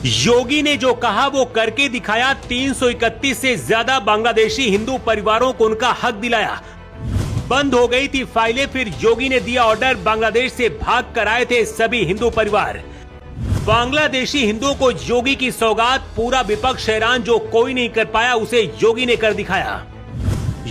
योगी ने जो कहा वो करके दिखाया। 331 से ज्यादा बांग्लादेशी हिंदू परिवारों को उनका हक दिलाया। बंद हो गई थी फाइलें, फिर योगी ने दिया ऑर्डर। बांग्लादेश से भाग कर आए थे सभी हिंदू परिवार। बांग्लादेशी हिंदुओं को योगी की सौगात। पूरा विपक्ष हैरान, जो कोई नहीं कर पाया उसे योगी ने कर दिखाया।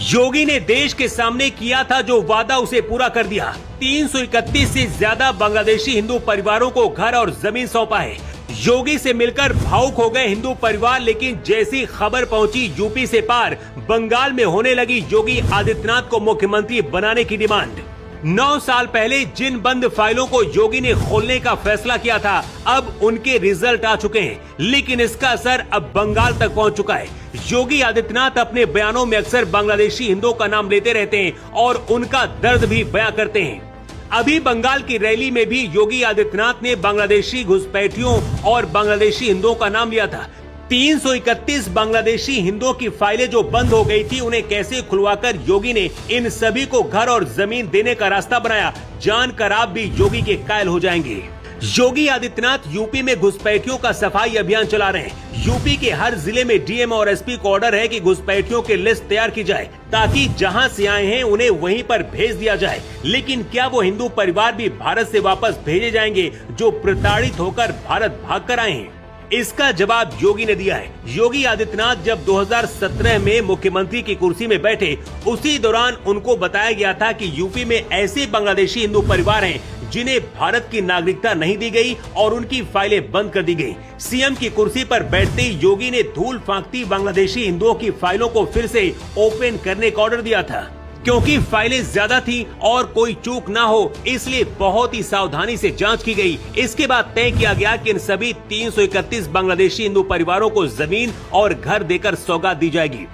योगी ने देश के सामने किया था जो वादा, उसे पूरा कर दिया। 331 से ज्यादा बांग्लादेशी हिंदू परिवारों को घर और जमीन सौंपा है। योगी से मिलकर भावुक हो गए हिंदू परिवार, लेकिन जैसी खबर पहुंची यूपी से पार, बंगाल में होने लगी योगी आदित्यनाथ को मुख्यमंत्री बनाने की डिमांड। 9 साल पहले जिन बंद फाइलों को योगी ने खोलने का फैसला किया था, अब उनके रिजल्ट आ चुके हैं, लेकिन इसका असर अब बंगाल तक पहुंच चुका है। योगी आदित्यनाथ अपने बयानों में अक्सर बांग्लादेशी हिंदुओं का नाम लेते रहते हैं और उनका दर्द भी बयां करते हैं। अभी बंगाल की रैली में भी योगी आदित्यनाथ ने बांग्लादेशी घुसपैठियों और बांग्लादेशी हिंदुओं का नाम लिया था। 331 बांग्लादेशी हिंदुओं की फाइलें जो बंद हो गई थी, उन्हें कैसे खुलवाकर योगी ने इन सभी को घर और जमीन देने का रास्ता बनाया, जानकर आप भी योगी के कायल हो जाएंगे। योगी आदित्यनाथ यूपी में घुसपैठियों का सफाई अभियान चला रहे हैं। यूपी के हर जिले में डीएम और एसपी को ऑर्डर है कि घुसपैठियों की लिस्ट तैयार की जाए, ताकि जहां से आए हैं उन्हें वहीं पर भेज दिया जाए। लेकिन क्या वो हिंदू परिवार भी भारत से वापस भेजे जाएंगे जो प्रताड़ित होकर भारत भाग कर आए हैं? इसका जवाब योगी ने दिया है। योगी आदित्यनाथ जब 2017 में मुख्यमंत्री की कुर्सी में बैठे, उसी दौरान उनको बताया गया था कि यूपी में ऐसे बांग्लादेशी हिंदू परिवार हैं जिन्हें भारत की नागरिकता नहीं दी गई और उनकी फाइलें बंद कर दी गई। सीएम की कुर्सी पर बैठते ही योगी ने धूल फांकती बांग्लादेशी हिंदुओं की फाइलों को फिर से ओपन करने का ऑर्डर दिया था। क्योंकि फाइलें ज्यादा थी और कोई चूक ना हो, इसलिए बहुत ही सावधानी से जांच की गई। इसके बाद तय किया गया कि इन सभी 331 बांग्लादेशी हिंदू परिवारों को जमीन और घर देकर सौगात दी जाएगी।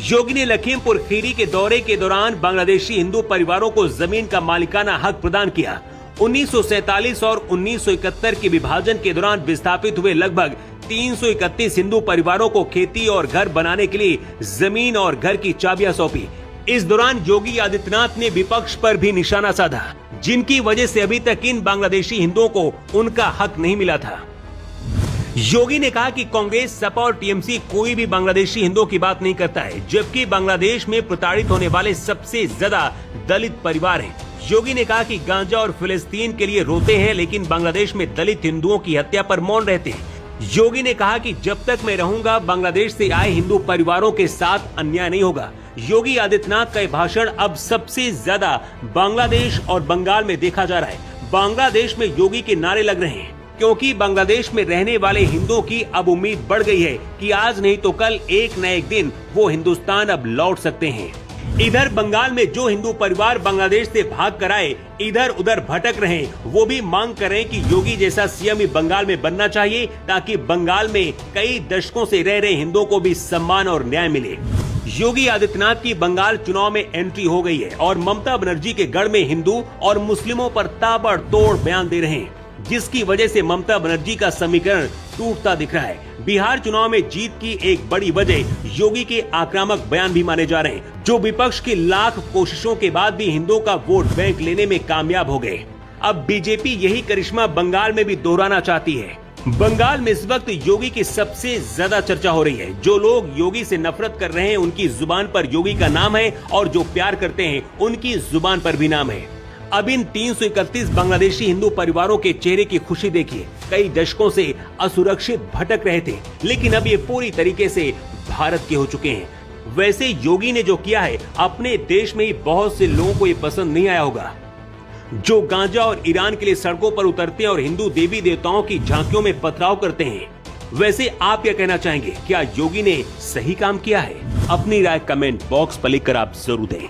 योगी ने लखीमपुर खीरी के दौरे के दौरान बांग्लादेशी हिंदू परिवारों को जमीन का मालिकाना हक प्रदान किया। 1947 और 1971 के विभाजन के दौरान विस्थापित हुए लगभग 331 हिंदू परिवारों को खेती और घर बनाने के लिए जमीन और घर की चाबियां सौंपी। इस दौरान योगी आदित्यनाथ ने विपक्ष पर भी निशाना साधा, जिनकी वजह से अभी तक इन बांग्लादेशी हिंदुओं को उनका हक नहीं मिला था। योगी ने कहा कि कांग्रेस, सपा और टीएमसी कोई भी बांग्लादेशी हिंदुओं की बात नहीं करता है, जबकि बांग्लादेश में प्रताड़ित होने वाले सबसे ज्यादा दलित परिवार हैं। योगी ने कहा कि गांजा और फिलिस्तीन के लिए रोते हैं, लेकिन बांग्लादेश में दलित हिंदुओं की हत्या पर मौन रहते हैं। योगी ने कहा कि जब तक मैं रहूंगा, बांग्लादेश से आए हिंदू परिवारों के साथ अन्याय नहीं होगा। योगी आदित्यनाथ का भाषण अब सबसे ज्यादा बांग्लादेश और बंगाल में देखा जा रहा है। बांग्लादेश में योगी के नारे लग रहे हैं, क्योंकि बांग्लादेश में रहने वाले हिंदुओं की अब उम्मीद बढ़ गई है कि आज नहीं तो कल एक न एक दिन वो हिंदुस्तान अब लौट सकते हैं। इधर बंगाल में जो हिंदू परिवार बांग्लादेश से भाग कर आए, इधर उधर भटक रहे, वो भी मांग कर रहे हैं कि योगी जैसा सीएम ही बंगाल में बनना चाहिए, ताकि बंगाल में कई दशकों से रह रहे हिंदुओं को भी सम्मान और न्याय मिले। योगी आदित्यनाथ की बंगाल चुनाव में एंट्री हो गई है और ममता बनर्जी के गढ़ में हिंदू और मुस्लिमों पर ताबड़तोड़ बयान दे रहे हैं, जिसकी वजह से ममता बनर्जी का समीकरण टूटता दिख रहा है। बिहार चुनाव में जीत की एक बड़ी वजह योगी के आक्रामक बयान भी माने जा रहे हैं, जो विपक्ष की लाख कोशिशों के बाद भी हिंदुओं का वोट बैंक लेने में कामयाब हो गए। अब बीजेपी यही करिश्मा बंगाल में भी दोहराना चाहती है। बंगाल में इस वक्त योगी की सबसे ज्यादा चर्चा हो रही है। जो लोग योगी से नफरत कर रहे हैं, उनकी जुबान पर योगी का नाम है, और जो प्यार करते हैं, उनकी जुबान पर भी नाम है। अब इन 331 बांग्लादेशी हिंदू परिवारों के चेहरे की खुशी देखिए। कई दशकों से असुरक्षित भटक रहे थे, लेकिन अब ये पूरी तरीके से भारत के हो चुके हैं। वैसे योगी ने जो किया है, अपने देश में ही बहुत से लोगों को ये पसंद नहीं आया होगा, जो गांजा और ईरान के लिए सड़कों पर उतरते हैं और हिंदू देवी देवताओं की झांकियों में पथराव करते हैं। वैसे आप क्या कहना चाहेंगे? क्या योगी ने सही काम किया है? अपनी राय कमेंट बॉक्स पर लिखकर आप जरूर दें।